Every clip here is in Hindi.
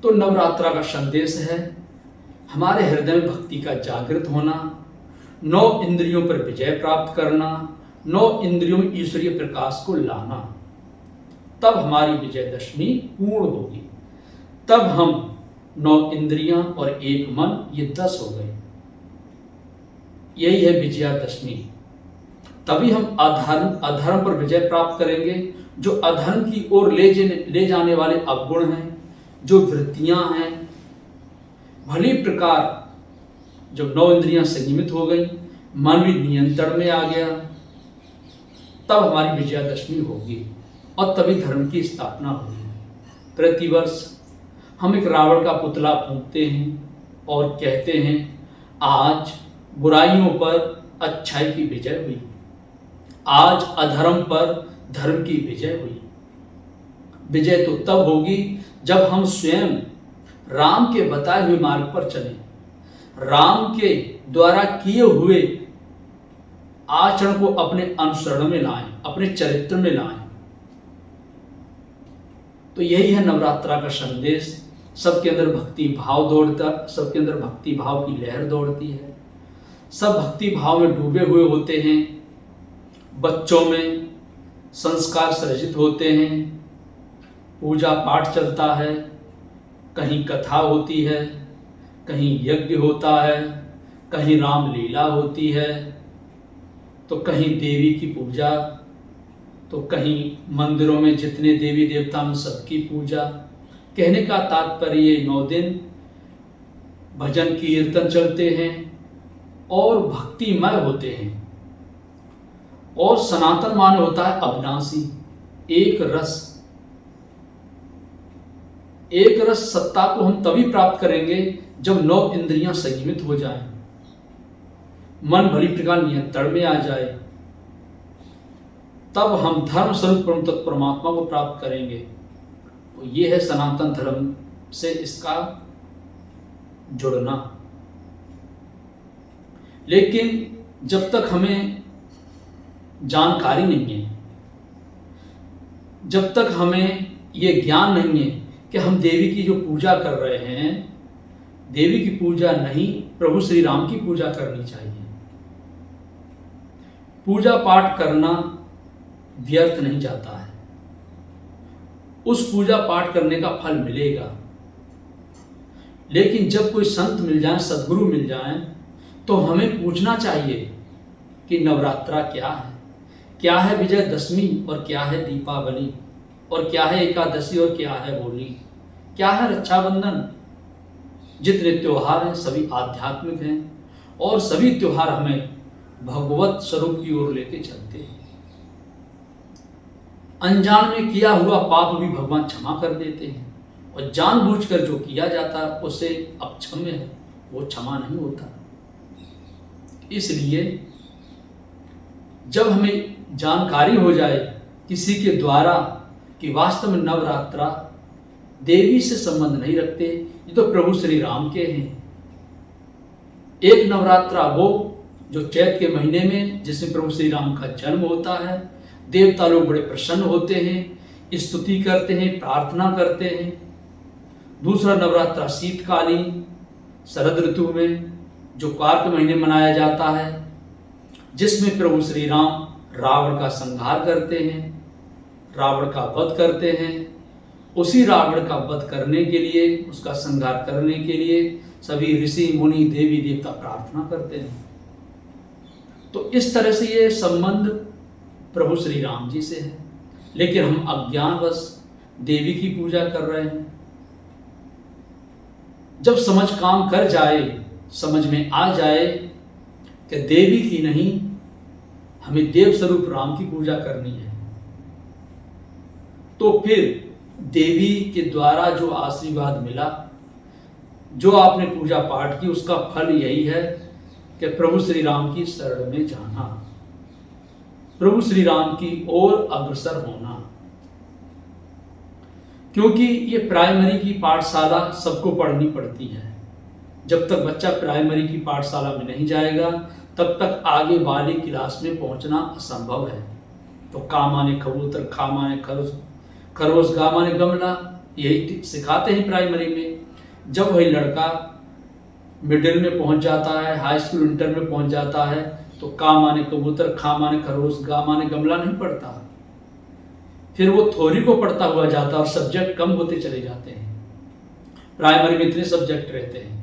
तो नवरात्रा का संदेश है हमारे हृदय में भक्ति का जागृत होना, 9 इंद्रियों पर विजय प्राप्त करना, 9 इंद्रियों में ईश्वरीय प्रकाश को लाना। तब हमारी विजयदशमी पूर्ण होगी। तब हम 9 इंद्रियां और 1 मन, ये 10 हो गए। यही है विजयादशमी। तभी हम अधर्म पर विजय प्राप्त करेंगे। जो अधर्म की ओर ले जाने वाले अवगुण हैं, जो वृत्तियां हैं, भली प्रकार जब 9 इंद्रियां संयमित हो गई, मन भी नियंत्रण में आ गया, तब हमारी विजयादशमी होगी और तभी धर्म की स्थापना होगी। प्रतिवर्ष हम एक रावण का पुतला फूंकते हैं और कहते हैं आज बुराइयों पर अच्छाई की विजय हुई, आज अधर्म पर धर्म की विजय हुई। विजय तो तब होगी जब हम स्वयं राम के बताए हुए मार्ग पर चलें, राम के द्वारा किए हुए आचरण को अपने अनुसरण में लाएं, अपने चरित्र में लाएं। तो यही है नवरात्रा का संदेश। सबके अंदर भक्ति भाव दौड़ता, सबके अंदर भक्ति भाव की लहर दौड़ती है। सब भक्ति भाव में डूबे हुए होते हैं। बच्चों में संस्कार सृजित होते हैं, पूजा पाठ चलता है, कहीं कथा होती है, कहीं यज्ञ होता है, कहीं रामलीला होती है, तो कहीं देवी की पूजा, तो कहीं मंदिरों में जितने देवी देवता हैं सबकी पूजा। कहने का तात्पर्य ये 9 दिन भजन कीर्तन चलते हैं और भक्तिमय होते हैं। और सनातन माने होता है अविनाशी, एक रस सत्ता को हम तभी प्राप्त करेंगे जब 9 इंद्रियां संयमित हो जाएं, मन भली प्रकार नियंत्रण में आ जाए, तब हम धर्म स्वरूप परम तत्व परमात्मा को प्राप्त करेंगे। तो ये है सनातन धर्म से इसका जुड़ना। लेकिन जब तक हमें जानकारी नहीं है, जब तक हमें ये ज्ञान नहीं है कि हम देवी की जो पूजा कर रहे हैं, देवी की पूजा नहीं, प्रभु श्री राम की पूजा करनी चाहिए। पूजा पाठ करना व्यर्थ नहीं जाता है, उस पूजा पाठ करने का फल मिलेगा। लेकिन जब कोई संत मिल जाए, सद्गुरु मिल जाए, तो हमें पूछना चाहिए कि नवरात्रा क्या है विजयदशमी और क्या है दीपावली, और क्या है एकादशी और क्या है होली, क्या है रक्षाबंधन। जितने त्योहार हैं सभी आध्यात्मिक हैं और सभी त्योहार हमें भगवत स्वरूप की ओर लेके चलते हैं। अनजान में किया हुआ पाप भी भगवान क्षमा कर देते हैं, और जानबूझकर जो किया जाता है उसे अक्षम्य है, वो क्षमा नहीं होता। इसलिए जब हमें जानकारी हो जाए किसी के द्वारा कि वास्तव में नवरात्रा देवी से संबंध नहीं रखते, ये तो प्रभु श्री राम के हैं। एक नवरात्रा वो जो चैत के महीने में, जिसमें प्रभु श्री राम का जन्म होता है, देवता लोग बड़े प्रसन्न होते हैं, स्तुति करते हैं, प्रार्थना करते हैं। दूसरा नवरात्रा शीतकालीन शरद ऋतु में जो कार्तिक महीने मनाया जाता है, जिसमें प्रभु श्री राम रावण का संहार करते हैं, रावण का वध करते हैं। उसी रावण का वध करने के लिए, उसका संहार करने के लिए सभी ऋषि मुनि देवी देवता प्रार्थना करते हैं। तो इस तरह से ये संबंध प्रभु श्री राम जी से है। लेकिन हम अज्ञानवश देवी की पूजा कर रहे हैं। जब समझ काम कर जाए, समझ में आ जाए कि देवी की नहीं, हमें देव स्वरूप राम की पूजा करनी है, तो फिर देवी के द्वारा जो आशीर्वाद मिला, जो आपने पूजा पाठ की, उसका फल यही है कि प्रभु श्री राम की शरण में जाना, प्रभु श्री राम की ओर अग्रसर होना। क्योंकि ये प्राइमरी की पाठशाला सबको पढ़नी पड़ती है। जब तक बच्चा प्राइमरी की पाठशाला में नहीं जाएगा, तब तक आगे वाली क्लास में पहुंचना असंभव है। तो का माने कबूतर, खा माने खरगोश, गा माने गमला, यही सिखाते हैं प्राइमरी में। जब वही लड़का मिडिल में पहुंच जाता है, हाई स्कूल इंटर में पहुंच जाता है, तो का माने कबूतर, खा माने खरगोश, गा माने गमला नहीं पढ़ता। फिर वो थ्योरी को पढ़ता हुआ जाता है और सब्जेक्ट कम होते चले जाते हैं। प्राइमरी में इतने सब्जेक्ट रहते हैं,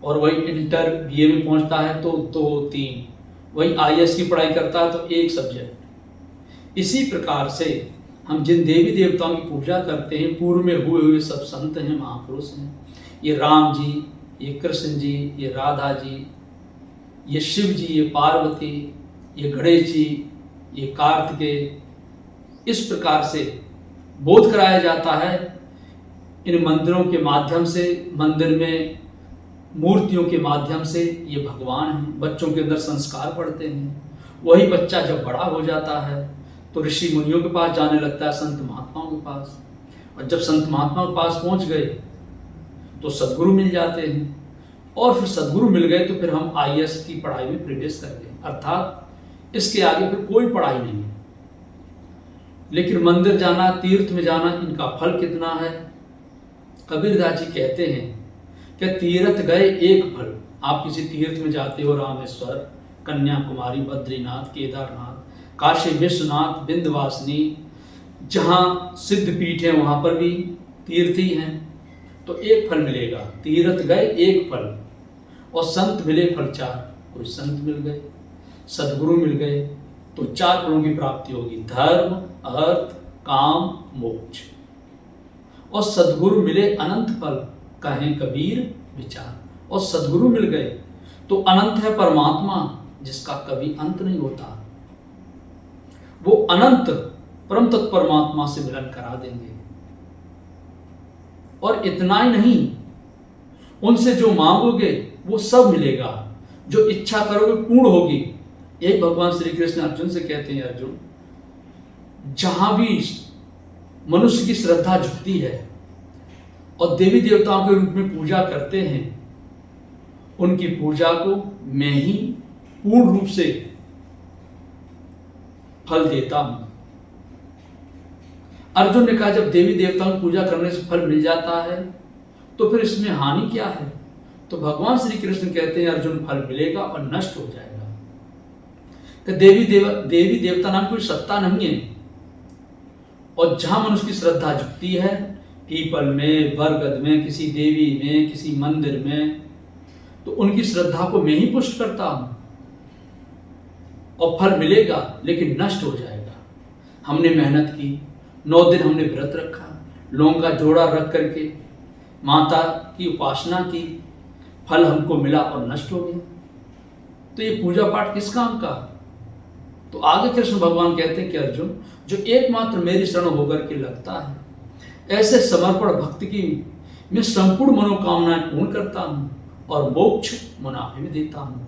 और वही इंटर बीए में पहुंचता है तो 2-3, वही आईएएस की पढ़ाई करता है तो 1 सब्जेक्ट। इसी प्रकार से हम जिन देवी देवताओं की पूजा करते हैं, पूर्व में हुए सब संत हैं, महापुरुष हैं, ये राम जी, ये कृष्ण जी, ये राधा जी, ये शिव जी, ये पार्वती, ये गणेश जी, ये कार्तिकेय, इस प्रकार से बोध कराया जाता है। इन मंदिरों के माध्यम से, मंदिर में मूर्तियों के माध्यम से ये भगवान हैं। बच्चों के अंदर संस्कार पड़ते हैं। वही बच्चा जब बड़ा हो जाता है तो ऋषि मुनियों के पास जाने लगता है, संत महात्माओं के पास। और जब संत महात्माओं के पास पहुंच गए तो सद्गुरु मिल जाते हैं, और फिर सद्गुरु मिल गए तो फिर हम आईएएस की पढ़ाई में प्रवेश कर गए, अर्थात इसके आगे फिर कोई पढ़ाई नहीं है। लेकिन मंदिर जाना, तीर्थ में जाना, इनका फल कितना है? कबीरदास जी कहते हैं कि तीर्थ गए एक फल। आप किसी तीर्थ में जाते हो, रामेश्वर, कन्याकुमारी, बद्रीनाथ, केदारनाथ, काशी विश्वनाथ, विंध्यवासिनी, जहाँ सिद्ध पीठ है वहाँ पर भी तीर्थ ही हैं, तो एक फल मिलेगा। तीर्थ गए एक फल, और संत मिले फल 4। कोई संत मिल गए, सद्गुरु मिल गए, तो 4 फलों की प्राप्ति होगी, धर्म, अर्थ, काम, मोक्ष। और सद्गुरु मिले अनंत फल, कहें कबीर विचार। और सद्गुरु मिल गए तो अनंत है परमात्मा, जिसका कभी अंत नहीं होता। वो अनंत परम तत्व परमात्मा से मिलन करा देंगे। और इतना ही नहीं, उनसे जो मांगोगे वो सब मिलेगा, जो इच्छा करोगे पूर्ण होगी। यही भगवान श्री कृष्ण अर्जुन से कहते हैं, अर्जुन, जहां भी मनुष्य की श्रद्धा झुकती है और देवी देवताओं के रूप में पूजा करते हैं, उनकी पूजा को मैं ही पूर्ण रूप से फल देता हूं। अर्जुन ने कहा, जब देवी देवताओं की पूजा करने से फल मिल जाता है तो फिर इसमें हानि क्या है? तो भगवान श्री कृष्ण कहते हैं, अर्जुन, फल मिलेगा और नष्ट हो जाएगा। कि देवी देवता नाम कोई सत्ता नहीं है। और जहां मनुष्य की श्रद्धा झुकती है, पीपल में, बरगद में, किसी देवी में, किसी मंदिर में, तो उनकी श्रद्धा को मैं ही पुष्ट करता हूं, और फल मिलेगा लेकिन नष्ट हो जाएगा। हमने मेहनत की, 9 दिन हमने व्रत रखा, लौंग का जोड़ा रख करके माता की उपासना की, फल हमको मिला और नष्ट हो गया, तो ये पूजा पाठ किस काम का? तो आगे कृष्ण भगवान कहते हैं कि अर्जुन, जो एकमात्र मेरी शरण होकर के लगता है, ऐसे समर्पण भक्ति की मैं संपूर्ण मनोकामनाएं पूर्ण करता हूं और मोक्ष मुनाफे में देता हूं।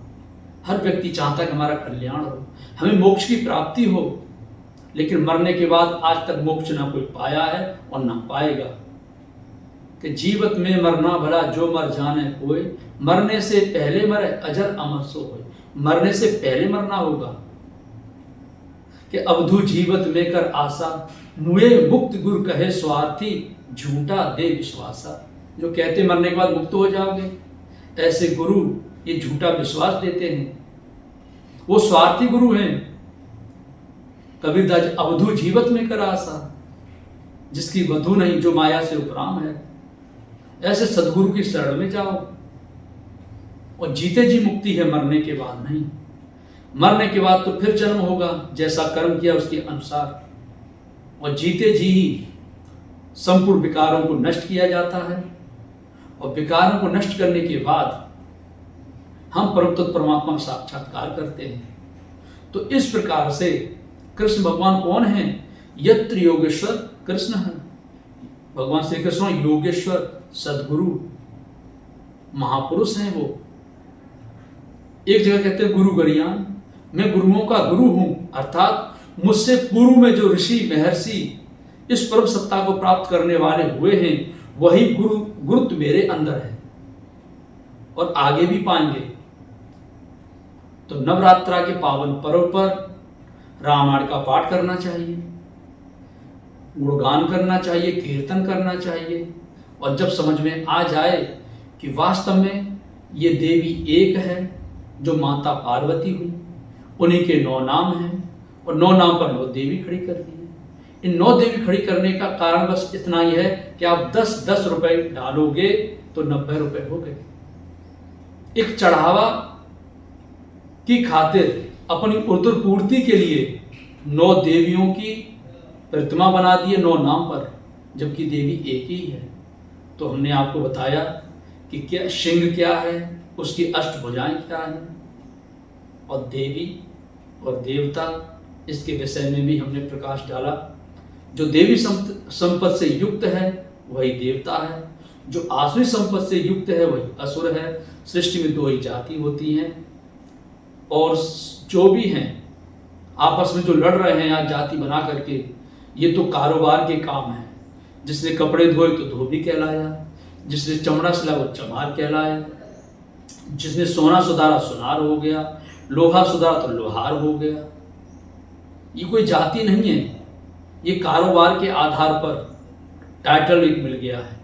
हर व्यक्ति चाहता है कि हमारा कल्याण हो, हमें मोक्ष की प्राप्ति हो, लेकिन मरने के बाद आज तक मोक्ष ना कोई पाया है और ना पाएगा। कि जीवत में मरना भला, जो मर जाने कोई, मरने से पहले मरे अजर अमर सो होए। मरने से पहले मरना होगा। कि अवधु जीवत में कर आशा, नुए मुक्त गुरु कहे स्वार्थी, झूठा दे विश्वासा। जो कहते मरने के बाद मुक्त हो जाओगे, ऐसे गुरु ये झूठा विश्वास देते हैं, वो स्वार्थी गुरु हैं। कबीरदास, अवधु जीवत में कर आशा, जिसकी वधु नहीं, जो माया से उपराम है, ऐसे सदगुरु की शरण में जाओ। और जीते जी मुक्ति है, मरने के बाद नहीं। मरने के बाद तो फिर जन्म होगा, जैसा कर्म किया उसके अनुसार। और जीते जी ही संपूर्ण विकारों को नष्ट किया जाता है, और विकारों को नष्ट करने के बाद हम परम तत्व परमात्मा का साक्षात्कार करते हैं। तो इस प्रकार से कृष्ण भगवान कौन हैं? यत्र योगेश्वर कृष्ण है। भगवान श्री कृष्ण योगेश्वर, सदगुरु, महापुरुष हैं। वो एक जगह कहते हैं गुरु गरियान, मैं गुरुओं का गुरु हूं, अर्थात मुझसे पूर्व में जो ऋषि महर्षि इस परम सत्ता को प्राप्त करने वाले हुए हैं, वही गुरुत्व मेरे अंदर है और आगे भी पाएंगे। तो नवरात्रा के पावन पर्व पर रामायण का पाठ करना चाहिए, गुणगान करना चाहिए, कीर्तन करना चाहिए। और जब समझ में आ जाए कि वास्तव में ये देवी एक है, जो माता पार्वती हुई, उन्हीं के 9 नाम हैं और 9 नाम पर 9 देवी खड़ी कर दी है। इन 9 देवी खड़ी करने का कारण बस इतना ही है कि आप 10-10 रुपए डालोगे तो 90 रुपए हो गए। एक चढ़ावा की खातिर अपनी उर्दुर पूर्ति के लिए 9 देवियों की प्रतिमा बना दी है 9 नाम पर, जबकि देवी एक ही है। तो हमने आपको बताया कि क्या सिंह क्या है, उसकी अष्टभुजाएं क्या हैं, और देवी और देवता, इसके विषय में भी हमने प्रकाश डाला। जो देवी संपत्ति से युक्त है वही देवता है, जो आसुरी संपत्ति से युक्त है वही असुर है। सृष्टि में 2 ही जाति होती हैं, और जो भी हैं आपस में जो लड़ रहे हैं आज जाति बना करके, ये तो कारोबार के काम है। जिसने कपड़े धोए तो धोबी कहलाया, जिसने चमड़ा सिला वो चमार कहलाया, जिसने सोना सुधारा सुनार हो गया, लोहा सुधारा तो लोहार हो गया। ये कोई जाति नहीं है, ये कारोबार के आधार पर टाइटल एक मिल गया है।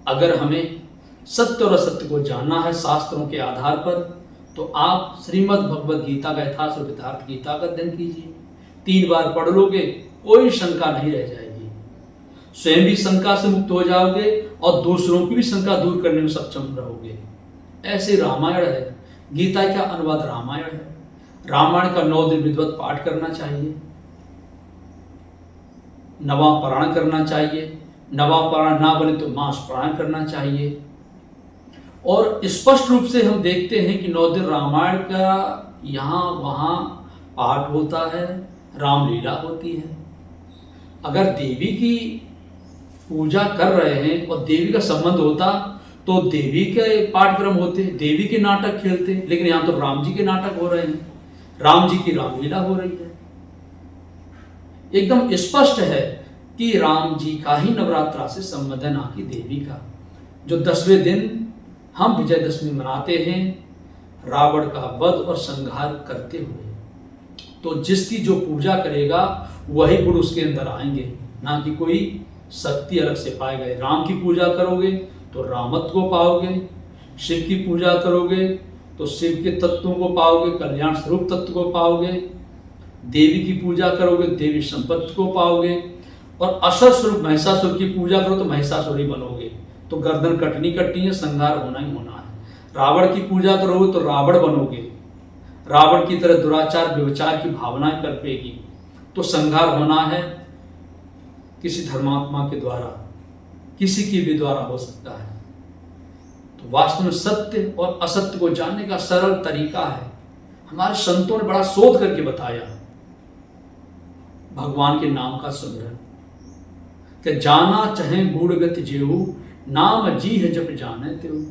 अगर हमें सत्य और असत्य को जानना है शास्त्रों के आधार पर, तो आप श्रीमद् भगवद गीता का यथार्थ और यथार्थ गीता का अध्ययन कीजिए। 3 बार पढ़ लोगे, कोई शंका नहीं रह जाएगी। स्वयं भी शंका से मुक्त हो जाओगे और दूसरों की भी शंका दूर करने में सक्षम रहोगे। ऐसे रामायण है, गीता का अनुवाद रामायण है। रामायण का 9 दिन विधिवत पाठ करना चाहिए, नवा पारायण करना चाहिए। नवा पारायण ना बने तो मास पारायण करना चाहिए। और स्पष्ट रूप से हम देखते हैं कि 9 दिन रामायण का यहाँ वहाँ पाठ होता है, रामलीला होती है। अगर देवी की पूजा कर रहे हैं और देवी का संबंध होता तो देवी के पाठक्रम होते, देवी के नाटक खेलते, लेकिन यहाँ तो राम जी के नाटक हो रहे हैं, राम जी की रामलीला हो रही है। एकदम स्पष्ट है कि राम जी का ही नवरात्रा से संबंध है, ना कि देवी का। जो 10वें दिन हम विजयदशमी मनाते हैं रावण का वध और संहार करते हुए, तो जिसकी जो पूजा करेगा वही गुण उसके अंदर आएंगे, ना कि कोई शक्ति अलग से पाएगा। राम की पूजा करोगे तो रामत्व को पाओगे, शिव की पूजा करोगे तो शिव के तत्वों को पाओगे, कल्याण स्वरूप तत्व को पाओगे। देवी की पूजा करोगे देवी संपत्ति को पाओगे, और असुर स्वरूप महिषासुर की पूजा करो तो महिषासुर ही बनोगे। तो गर्दन कटनी है, संहार होना ही होना है। रावण की पूजा करोगे तो रावण बनोगे, रावण की तरह दुराचार व्यभिचार की भावनाएं कल्पेगी, तो संहार होना है। किसी धर्मात्मा के द्वारा, किसी की भी द्वारा हो सकता है। तो वास्तव में सत्य और असत्य को जानने का सरल तरीका है, हमारे संतों ने बड़ा शोध करके बताया। भगवान के नाम का सुमिरन, कि जाना चाहे गूढ़ गति जेहू, नाम जी है जब जाने त्यों।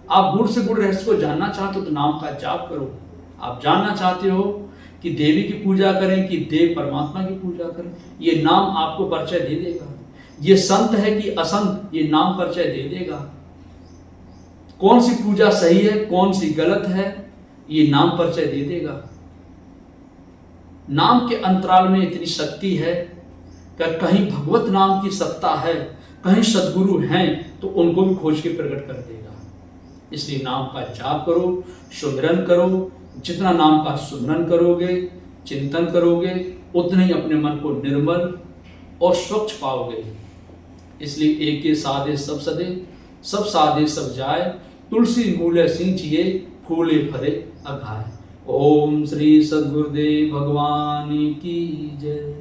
आप गूढ़ से गूढ़ रहस्य को जानना चाहते हो तो नाम का जाप करो। आप जानना चाहते हो कि देवी की पूजा करें कि देव परमात्मा की पूजा करें, ये नाम आपको परिचय दे देगा। ये संत है कि असंत, ये नाम परिचय दे देगा। कौन सी पूजा सही है, कौन सी गलत है, ये नाम परिचय दे देगा। नाम के अंतराल में इतनी शक्ति है कि कहीं भगवत नाम की सत्ता है, कहीं सद्गुरु हैं तो उनको भी खोज के प्रकट कर देगा। इसलिए नाम का जाप करो, सुमिरन करो। जितना नाम का सुमिरन करोगे, चिंतन करोगे, उतने ही अपने मन को निर्मल और स्वच्छ पाओगे। इसलिए एक साधे सब सदे, सब साधे सब जाए, तुलसी मूले सिंचिए, फूले फरे अघाए। ओम श्री सद्गुरुदेव भगवान की जय।